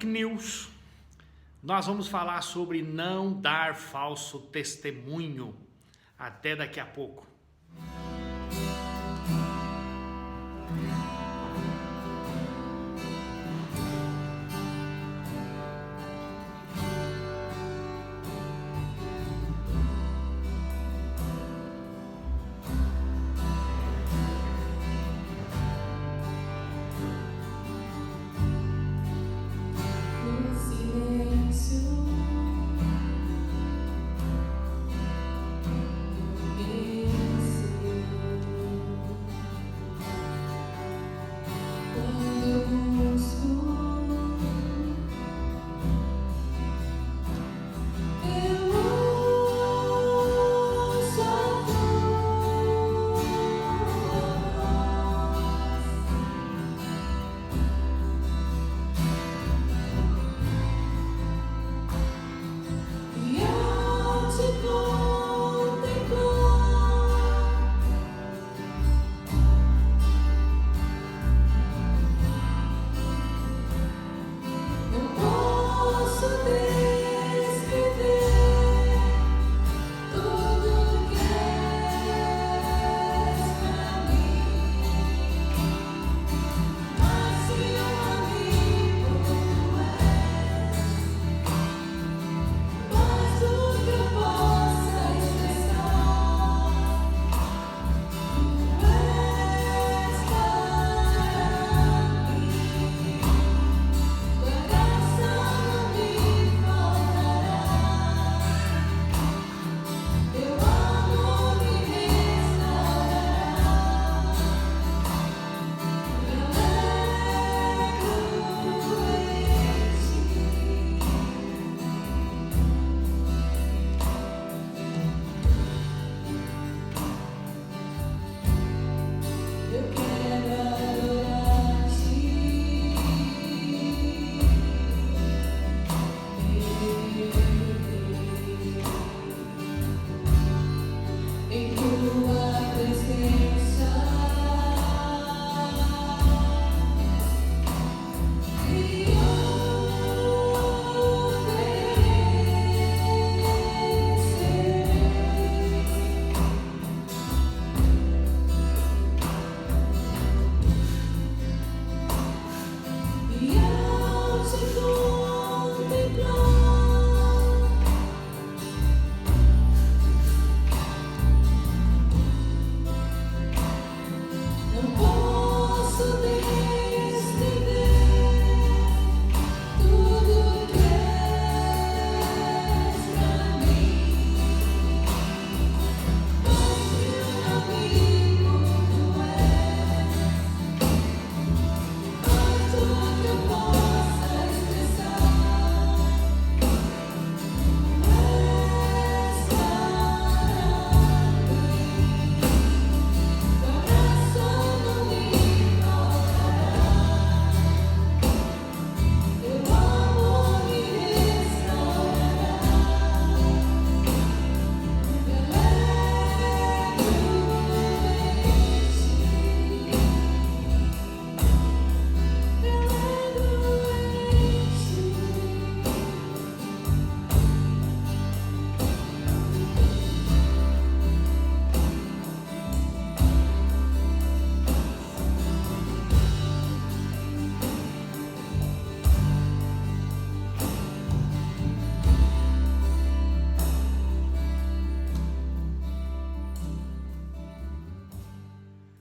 Quick News, nós vamos falar sobre não dar falso testemunho. Até daqui a pouco.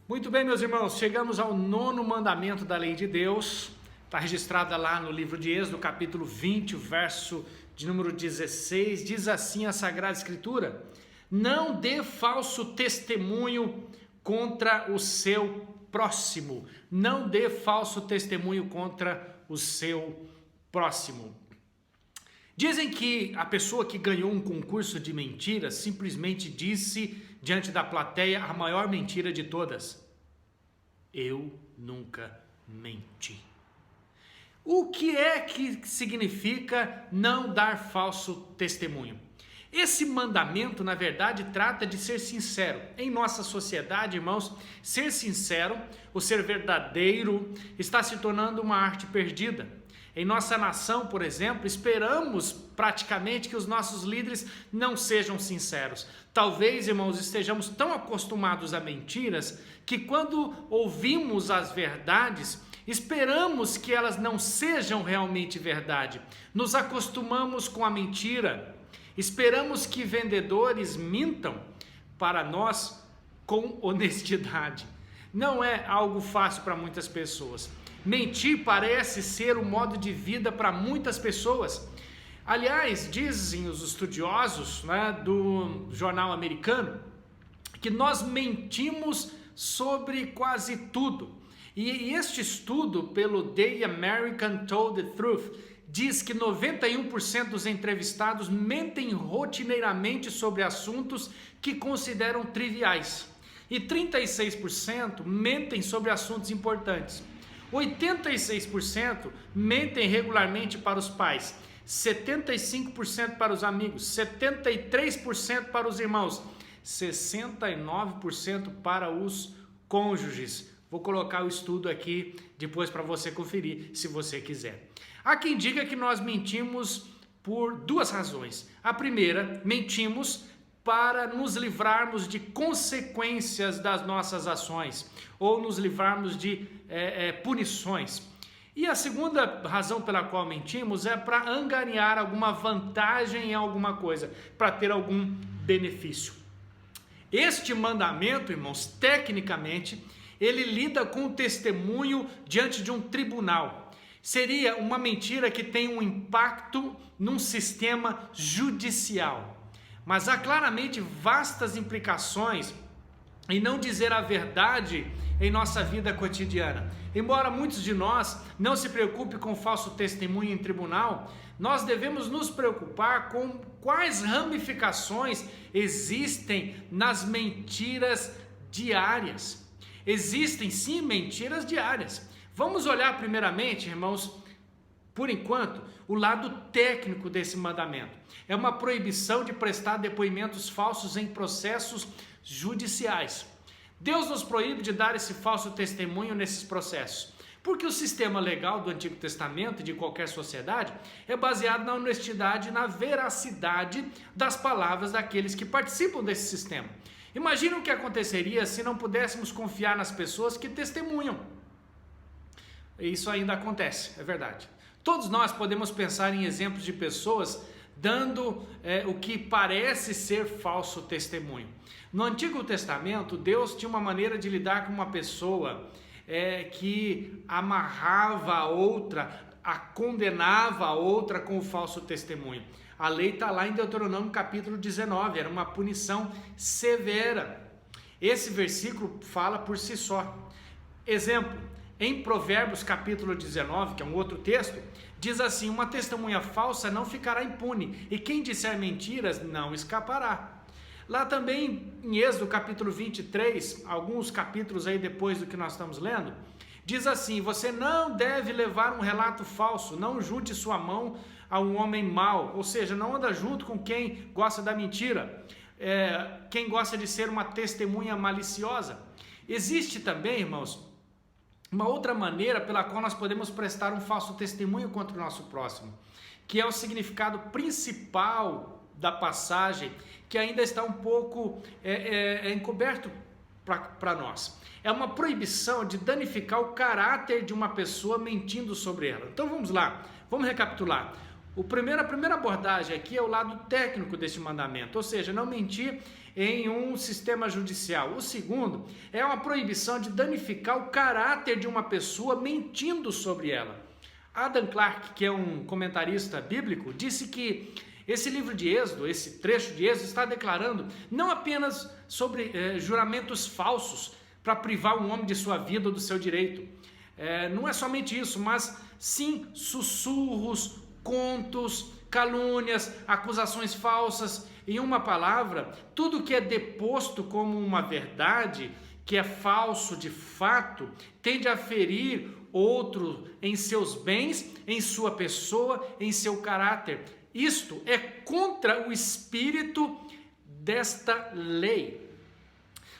Muito bem, meus irmãos, chegamos ao 9º mandamento da lei de Deus, está registrada lá no livro de Êxodo, capítulo 20, o verso de número 16, diz assim a Sagrada Escritura: não dê falso testemunho contra o seu próximo, não dê falso testemunho contra o seu próximo. Dizem que a pessoa que ganhou um concurso de mentiras simplesmente disse diante da plateia a maior mentira de todas: eu nunca menti. O que é que significa não dar falso testemunho? Esse mandamento, na verdade, trata de ser sincero. Em nossa sociedade, irmãos, ser sincero, o ser verdadeiro, está se tornando uma arte perdida. Em nossa nação, por exemplo, esperamos praticamente que os nossos líderes não sejam sinceros. Talvez, irmãos, estejamos tão acostumados a mentiras que quando ouvimos as verdades, esperamos que elas não sejam realmente verdade. Nos acostumamos com a mentira. Esperamos que vendedores mintam para nós com honestidade. Não é algo fácil para muitas pessoas. Mentir parece ser o modo de vida para muitas pessoas. Aliás, dizem os estudiosos, do jornal americano que nós mentimos sobre quase tudo. E este estudo pelo The American Told the Truth diz que 91% dos entrevistados mentem rotineiramente sobre assuntos que consideram triviais. E 36% mentem sobre assuntos importantes. 86% mentem regularmente para os pais, 75% para os amigos, 73% para os irmãos, 69% para os cônjuges. Vou colocar o estudo aqui depois para você conferir, se você quiser. Há quem diga que nós mentimos por duas razões. A primeira, mentimos para nos livrarmos de consequências das nossas ações ou nos livrarmos de punições. E a segunda razão pela qual mentimos é para angariar alguma vantagem em alguma coisa, para ter algum benefício. Este mandamento, irmãos, tecnicamente, ele lida com o testemunho diante de um tribunal. Seria uma mentira que tem um impacto num sistema judicial. Mas há claramente vastas implicações em não dizer a verdade em nossa vida cotidiana. Embora muitos de nós não se preocupem com falso testemunho em tribunal, nós devemos nos preocupar com quais ramificações existem nas mentiras diárias. Existem sim mentiras diárias. Vamos olhar primeiramente, irmãos, por enquanto, o lado técnico desse mandamento. É uma proibição de prestar depoimentos falsos em processos judiciais. Deus nos proíbe de dar esse falso testemunho nesses processos, porque o sistema legal do Antigo Testamento e de qualquer sociedade é baseado na honestidade e na veracidade das palavras daqueles que participam desse sistema. Imagina o que aconteceria se não pudéssemos confiar nas pessoas que testemunham. Isso ainda acontece, é verdade. Todos nós podemos pensar em exemplos de pessoas dando o que parece ser falso testemunho. No Antigo Testamento, Deus tinha uma maneira de lidar com uma pessoa que amarrava a outra, condenava a outra com o falso testemunho. A lei está lá em Deuteronômio capítulo 19, era uma punição severa. Esse versículo fala por si só. Exemplo, em Provérbios capítulo 19, que é um outro texto, diz assim: uma testemunha falsa não ficará impune, e quem disser mentiras não escapará. Lá também em Êxodo capítulo 23, alguns capítulos aí depois do que nós estamos lendo, diz assim: você não deve levar um relato falso, não junte sua mão a um homem mau, ou seja, não anda junto com quem gosta da mentira, quem gosta de ser uma testemunha maliciosa. Existe também, irmãos, uma outra maneira pela qual nós podemos prestar um falso testemunho contra o nosso próximo, que é o significado principal da passagem, que ainda está um pouco encoberto para nós. É uma proibição de danificar o caráter de uma pessoa mentindo sobre ela. Então vamos lá, vamos recapitular. A primeira abordagem aqui é o lado técnico deste mandamento, ou seja, não mentir em um sistema judicial. O segundo é uma proibição de danificar o caráter de uma pessoa mentindo sobre ela. Adam Clarke, que é um comentarista bíblico, disse que esse livro de Êxodo, esse trecho de Êxodo, está declarando não apenas sobre juramentos falsos para privar um homem de sua vida ou do seu direito. Não é somente isso, mas sim sussurros, contos, calúnias, acusações falsas. Em uma palavra, tudo que é deposto como uma verdade, que é falso de fato, tende a ferir outro em seus bens, em sua pessoa, em seu caráter. Isto é contra o espírito desta lei.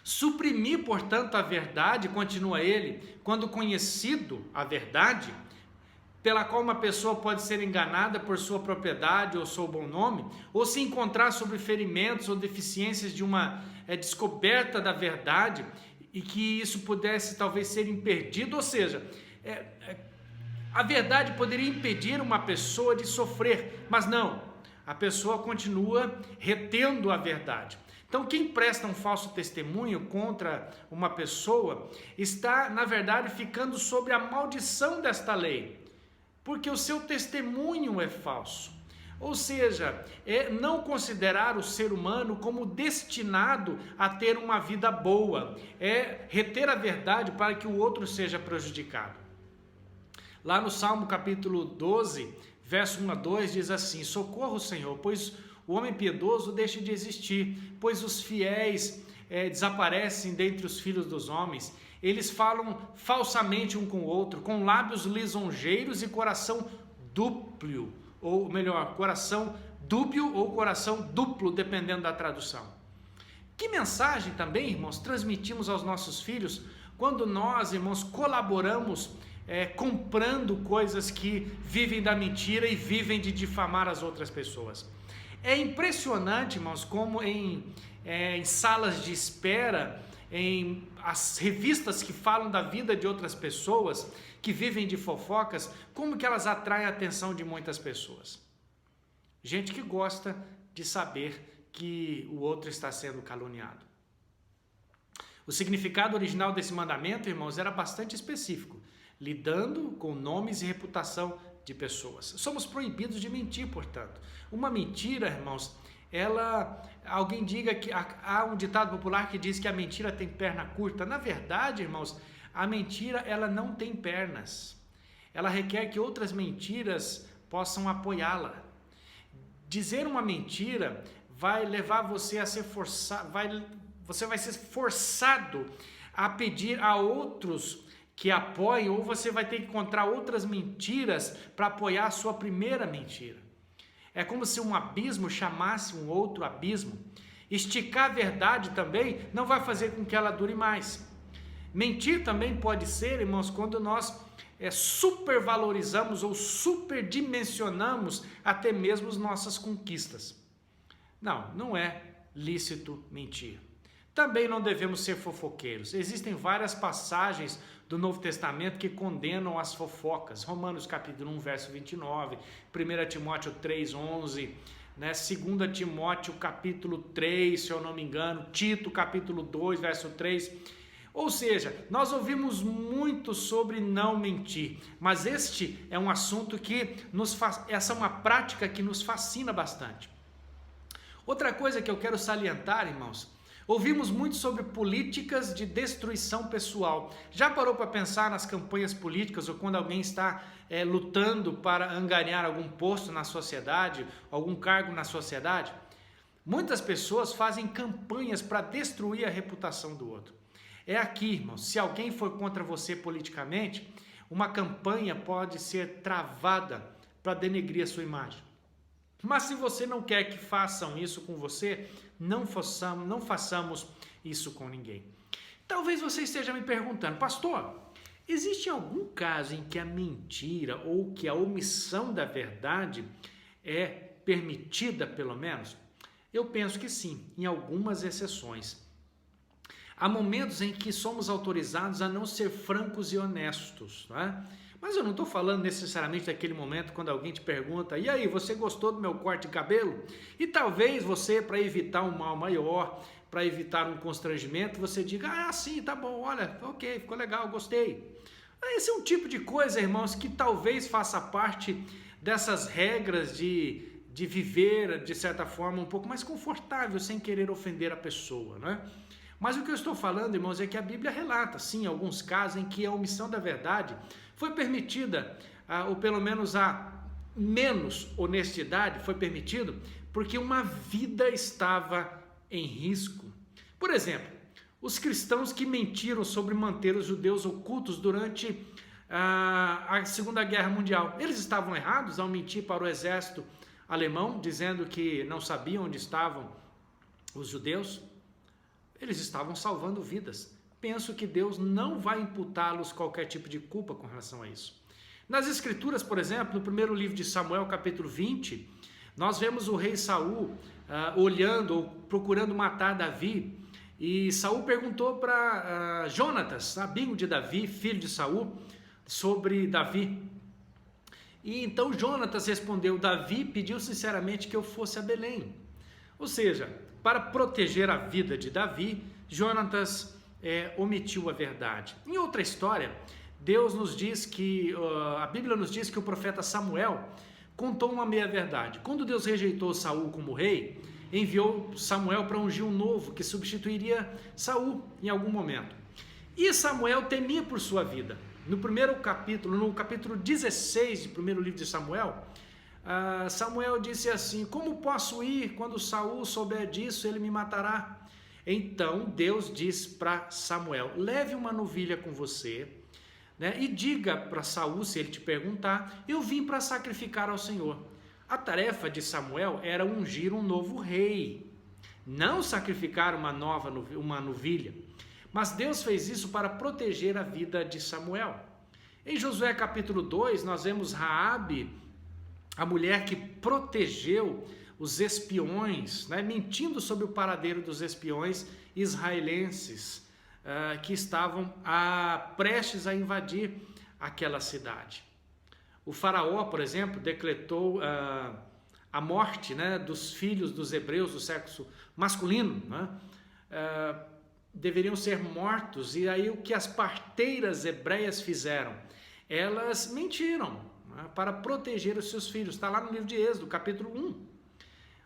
Suprimir, portanto, a verdade, continua ele, quando conhecido a verdade, pela qual uma pessoa pode ser enganada por sua propriedade ou seu bom nome, ou se encontrar sobre ferimentos ou deficiências de uma descoberta da verdade e que isso pudesse talvez ser impedido, ou seja, a verdade poderia impedir uma pessoa de sofrer, mas não, a pessoa continua retendo a verdade. Então, quem presta um falso testemunho contra uma pessoa está, na verdade, ficando sob a maldição desta lei, porque o seu testemunho é falso. Ou seja, é não considerar o ser humano como destinado a ter uma vida boa, é reter a verdade para que o outro seja prejudicado. Lá no Salmo capítulo 12, verso 1 a 2, diz assim: socorro, Senhor, pois o homem piedoso deixa de existir, pois os fiéis desaparecem dentre os filhos dos homens. Eles falam falsamente um com o outro, com lábios lisonjeiros e coração dúbio, ou melhor, coração dúbio ou coração duplo, dependendo da tradução. Que mensagem também, irmãos, transmitimos aos nossos filhos quando nós, irmãos, colaboramos comprando coisas que vivem da mentira e vivem de difamar as outras pessoas. É impressionante, irmãos, como em salas de espera, em as revistas que falam da vida de outras pessoas, que vivem de fofocas, como que elas atraem a atenção de muitas pessoas. Gente que gosta de saber que o outro está sendo caluniado. O significado original desse mandamento, irmãos, era bastante específico, lidando com nomes e reputação de pessoas. Somos proibidos de mentir, portanto. Uma mentira, irmãos, alguém diga que há um ditado popular que diz que a mentira tem perna curta. Na verdade, irmãos, a mentira ela não tem pernas. Ela requer que outras mentiras possam apoiá-la. Dizer uma mentira vai levar você a ser forçado, você vai ser forçado a pedir a outros que apoiem, ou você vai ter que encontrar outras mentiras para apoiar a sua primeira mentira. É como se um abismo chamasse um outro abismo. Esticar a verdade também não vai fazer com que ela dure mais. Mentir também pode ser, irmãos, quando nós supervalorizamos ou superdimensionamos até mesmo as nossas conquistas. Não é lícito mentir. Também não devemos ser fofoqueiros. Existem várias passagens do Novo Testamento que condenam as fofocas. Romanos capítulo 1, verso 29, 1 Timóteo 3, 11, 2 Timóteo capítulo 3, se eu não me engano, Tito capítulo 2, verso 3. Ou seja, nós ouvimos muito sobre não mentir, mas este é um assunto que essa é uma prática que nos fascina bastante. Outra coisa que eu quero salientar, irmãos, ouvimos muito sobre políticas de destruição pessoal. Já parou para pensar nas campanhas políticas ou quando alguém está lutando para angariar algum posto na sociedade, algum cargo na sociedade? Muitas pessoas fazem campanhas para destruir a reputação do outro. É aqui, irmãos, se alguém for contra você politicamente, uma campanha pode ser travada para denegrir a sua imagem. Mas se você não quer que façam isso com você, não façamos isso com ninguém. Talvez você esteja me perguntando, pastor, existe algum caso em que a mentira ou que a omissão da verdade é permitida, pelo menos? Eu penso que sim, em algumas exceções. Há momentos em que somos autorizados a não ser francos e honestos, não é? Mas eu não estou falando necessariamente daquele momento quando alguém te pergunta, e aí, você gostou do meu corte de cabelo? E talvez você, para evitar um mal maior, para evitar um constrangimento, você diga, sim, tá bom, olha, ok, ficou legal, gostei. Esse é um tipo de coisa, irmãos, que talvez faça parte dessas regras de viver, de certa forma, um pouco mais confortável, sem querer ofender a pessoa, não é? Mas o que eu estou falando, irmãos, é que a Bíblia relata, sim, alguns casos em que a omissão da verdade foi permitida, ou pelo menos a menos honestidade foi permitido, porque uma vida estava em risco. Por exemplo, os cristãos que mentiram sobre manter os judeus ocultos durante a Segunda Guerra Mundial, eles estavam errados ao mentir para o exército alemão, dizendo que não sabiam onde estavam os judeus? Eles estavam salvando vidas. Penso que Deus não vai imputá-los qualquer tipo de culpa com relação a isso. Nas Escrituras, por exemplo, no primeiro livro de Samuel, capítulo 20, nós vemos o rei Saul olhando ou procurando matar Davi, e Saul perguntou para Jonatas, amigo de Davi, filho de Saul, sobre Davi. E então Jonatas respondeu: Davi pediu sinceramente que eu fosse a Belém. Ou seja, para proteger a vida de Davi, Jonatas omitiu a verdade. Em outra história, Deus nos diz que, a Bíblia nos diz que o profeta Samuel contou uma meia-verdade. Quando Deus rejeitou Saul como rei, enviou Samuel para ungir um novo que substituiria Saul em algum momento. E Samuel temia por sua vida. No capítulo 16 do primeiro livro de Samuel, Samuel disse assim: como posso ir? Quando Saul souber disso, ele me matará. Então Deus diz para Samuel: leve uma novilha com você, né, e diga para Saul, se ele te perguntar, eu vim para sacrificar ao Senhor. A tarefa de Samuel era ungir um novo rei, não sacrificar uma novilha. Mas Deus fez isso para proteger a vida de Samuel. Em Josué capítulo 2, nós vemos Raabe, a mulher que protegeu os espiões, né, mentindo sobre o paradeiro dos espiões israelenses que estavam prestes a invadir aquela cidade. O faraó, por exemplo, decretou a morte, né, dos filhos dos hebreus do sexo masculino, né, deveriam ser mortos. E aí o que as parteiras hebreias fizeram? Elas mentiram, né, para proteger os seus filhos. Está lá no livro de Êxodo, capítulo 1.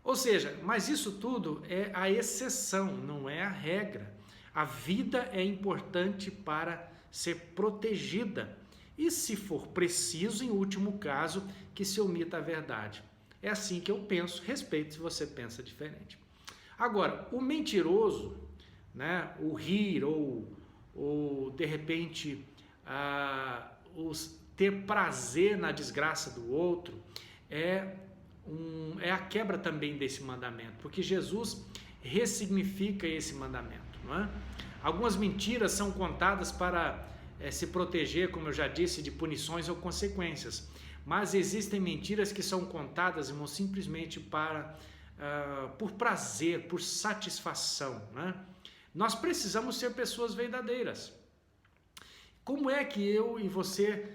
Ou seja, mas isso tudo é a exceção, não é a regra. A vida é importante para ser protegida. E se for preciso, em último caso, que se omita a verdade. É assim que eu penso. Respeito se você pensa diferente. Agora, o mentiroso, né, o rir ou de repente ter prazer na desgraça do outro é a quebra também desse mandamento, porque Jesus ressignifica esse mandamento, não é? Algumas mentiras são contadas para se proteger, como eu já disse, de punições ou consequências, mas existem mentiras que são contadas, irmão, simplesmente por prazer, por satisfação, né? Nós precisamos ser pessoas verdadeiras. Como é que eu e você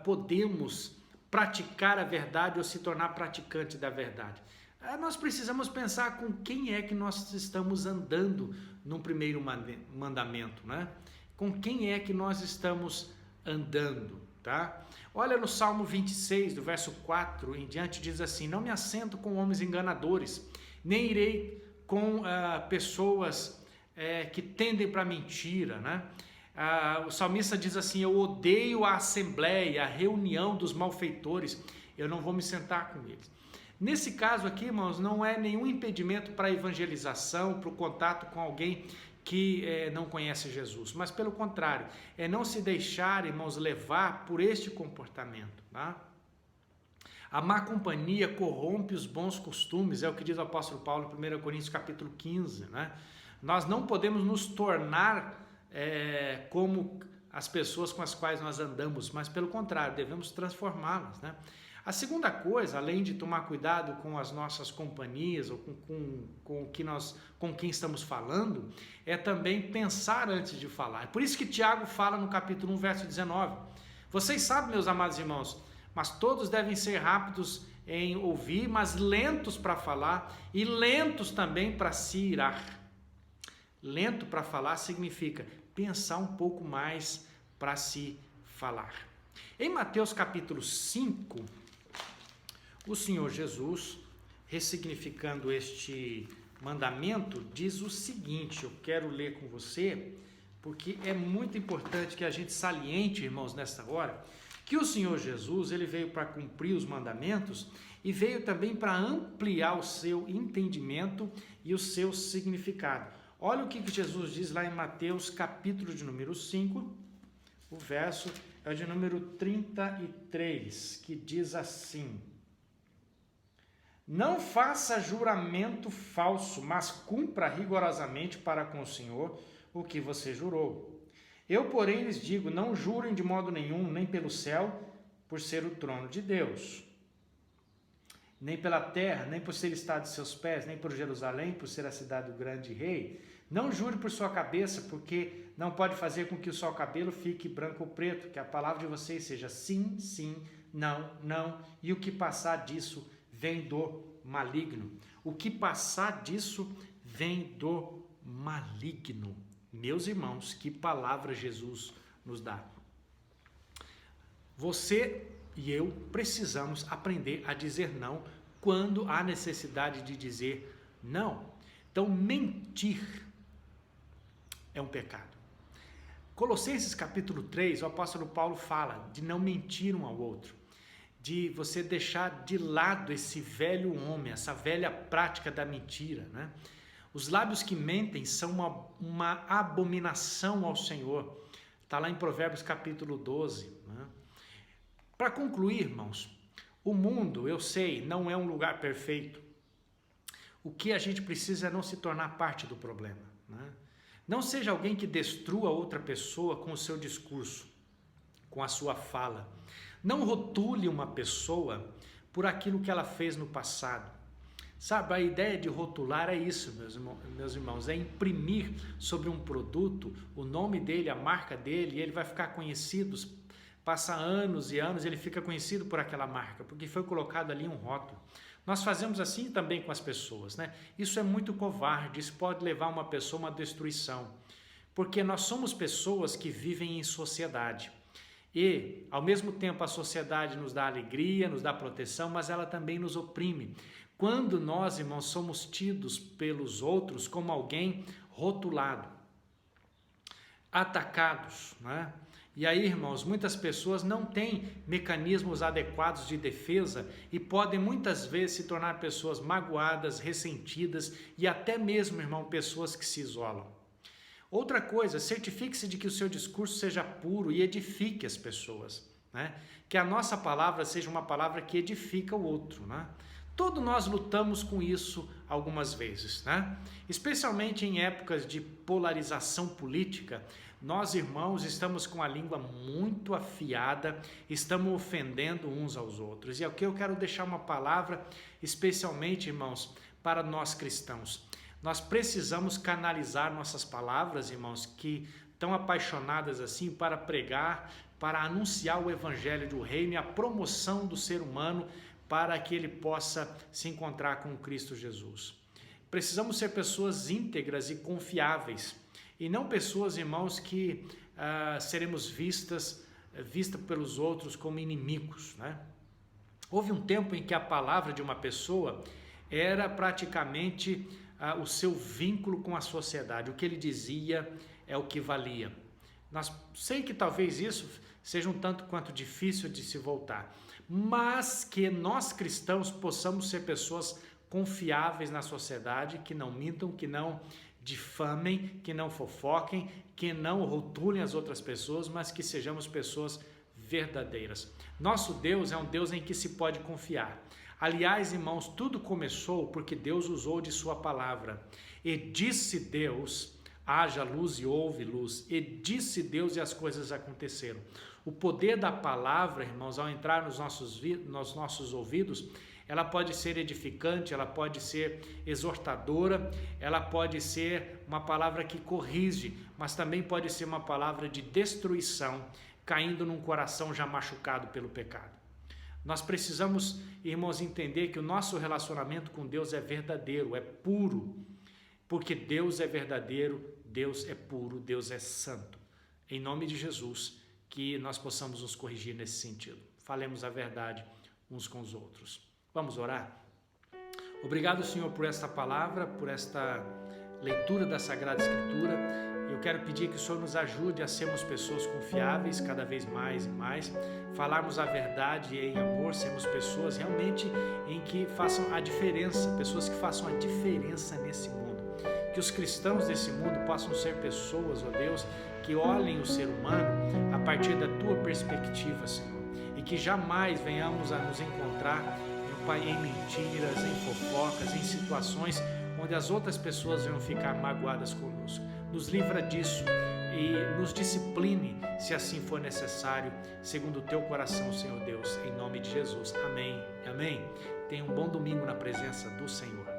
podemos praticar a verdade ou se tornar praticante da verdade? Nós precisamos pensar com quem é que nós estamos andando no primeiro mandamento, né? Com quem é que nós estamos andando, tá? Olha no Salmo 26, do verso 4 em diante, diz assim: não me assento com homens enganadores, nem irei com pessoas que tendem para mentira, né? O salmista diz assim: eu odeio a assembleia, a reunião dos malfeitores, eu não vou me sentar com eles. Nesse caso aqui, irmãos, não é nenhum impedimento para a evangelização, para o contato com alguém que não conhece Jesus, mas pelo contrário, é não se deixar, irmãos, levar por este comportamento, tá? A má companhia corrompe os bons costumes, é o que diz o apóstolo Paulo em 1 Coríntios capítulo 15, né? Nós não podemos nos tornar como as pessoas com as quais nós andamos, mas pelo contrário, devemos transformá-las, né? A segunda coisa, além de tomar cuidado com as nossas companhias ou com quem estamos falando, é também pensar antes de falar. É por isso que Tiago fala no capítulo 1, verso 19. Vocês sabem, meus amados irmãos, mas todos devem ser rápidos em ouvir, mas lentos para falar e lentos também para se irar. Lento para falar significa pensar um pouco mais para se falar. Em Mateus capítulo 5, o Senhor Jesus, ressignificando este mandamento, diz o seguinte, eu quero ler com você, porque é muito importante que a gente saliente, irmãos, nesta hora, que o Senhor Jesus, ele veio para cumprir os mandamentos e veio também para ampliar o seu entendimento e o seu significado. Olha o que Jesus diz lá em Mateus capítulo de número 5, o verso é o de número 33, que diz assim: não faça juramento falso, mas cumpra rigorosamente para com o Senhor o que você jurou. Eu, porém, lhes digo, não jurem de modo nenhum, nem pelo céu, por ser o trono de Deus, nem pela terra, nem por ser estado de seus pés, nem por Jerusalém, por ser a cidade do grande rei. Não jure por sua cabeça, porque não pode fazer com que o seu cabelo fique branco ou preto, que a palavra de vocês seja sim, sim, não, não, e o que passar disso vem do maligno. O que passar disso vem do maligno. Meus irmãos, que palavra Jesus nos dá. Você e eu precisamos aprender a dizer não quando há necessidade de dizer não. Então, mentir é um pecado. Colossenses capítulo 3, o apóstolo Paulo fala de não mentir um ao outro, de você deixar de lado esse velho homem, essa velha prática da mentira, né? Os lábios que mentem são uma abominação ao Senhor. Está lá em Provérbios capítulo 12, né? Para concluir, irmãos, o mundo, eu sei, não é um lugar perfeito. O que a gente precisa é não se tornar parte do problema, né? Não seja alguém que destrua outra pessoa com o seu discurso, com a sua fala. Não rotule uma pessoa por aquilo que ela fez no passado. Sabe, a ideia de rotular é isso, meus irmãos, é imprimir sobre um produto o nome dele, a marca dele, e ele vai ficar conhecido. Passa anos e anos, ele fica conhecido por aquela marca, porque foi colocado ali um rótulo. Nós fazemos assim também com as pessoas, né? Isso é muito covarde, isso pode levar uma pessoa a uma destruição, porque nós somos pessoas que vivem em sociedade. E, ao mesmo tempo, a sociedade nos dá alegria, nos dá proteção, mas ela também nos oprime. Quando nós, irmãos, somos tidos pelos outros como alguém rotulado, atacados, né? E aí, irmãos, muitas pessoas não têm mecanismos adequados de defesa e podem muitas vezes se tornar pessoas magoadas, ressentidas e até mesmo, irmão, pessoas que se isolam. Outra coisa, certifique-se de que o seu discurso seja puro e edifique as pessoas, né? Que a nossa palavra seja uma palavra que edifica o outro, né? Todos nós lutamos com isso algumas vezes, né? Especialmente em épocas de polarização política, nós, irmãos, estamos com a língua muito afiada, estamos ofendendo uns aos outros. E aqui eu quero deixar uma palavra, especialmente, irmãos, para nós cristãos. Nós precisamos canalizar nossas palavras, irmãos, que estão apaixonadas assim para pregar, para anunciar o evangelho do reino e a promoção do ser humano para que ele possa se encontrar com Cristo Jesus. Precisamos ser pessoas íntegras e confiáveis, e não pessoas, irmãos, que seremos vistas pelos outros como inimigos, né? Houve um tempo em que a palavra de uma pessoa era praticamente o seu vínculo com a sociedade. O que ele dizia é o que valia. Sei que talvez isso seja um tanto quanto difícil de se voltar, mas que nós cristãos possamos ser pessoas confiáveis na sociedade, que não mintam, que não difamem, que não fofoquem, que não rotulem as outras pessoas, mas que sejamos pessoas verdadeiras. Nosso Deus é um Deus em que se pode confiar. Aliás, irmãos, tudo começou porque Deus usou de sua palavra. E disse Deus, haja luz e houve luz. E disse Deus e as coisas aconteceram. O poder da palavra, irmãos, ao entrar nos nossos ouvidos, ela pode ser edificante, ela pode ser exortadora, ela pode ser uma palavra que corrige, mas também pode ser uma palavra de destruição, caindo num coração já machucado pelo pecado. Nós precisamos, irmãos, entender que o nosso relacionamento com Deus é verdadeiro, é puro, porque Deus é verdadeiro, Deus é puro, Deus é santo. Em nome de Jesus, que nós possamos nos corrigir nesse sentido. Falemos a verdade uns com os outros. Vamos orar? Obrigado, Senhor, por esta palavra, por esta leitura da Sagrada Escritura. Eu quero pedir que o Senhor nos ajude a sermos pessoas confiáveis cada vez mais e mais, falarmos a verdade em amor, sermos pessoas realmente em que façam a diferença, pessoas que façam a diferença nesse mundo. Que os cristãos desse mundo possam ser pessoas, ó Deus, que olhem o ser humano a partir da Tua perspectiva, Senhor, e que jamais venhamos a nos encontrar, meu Pai, em mentiras, em fofocas, em situações onde as outras pessoas vão ficar magoadas conosco. nos livra disso e nos discipline, se assim for necessário, segundo o teu coração, Senhor Deus, em nome de Jesus. Amém. Amém. Tenha um bom domingo na presença do Senhor.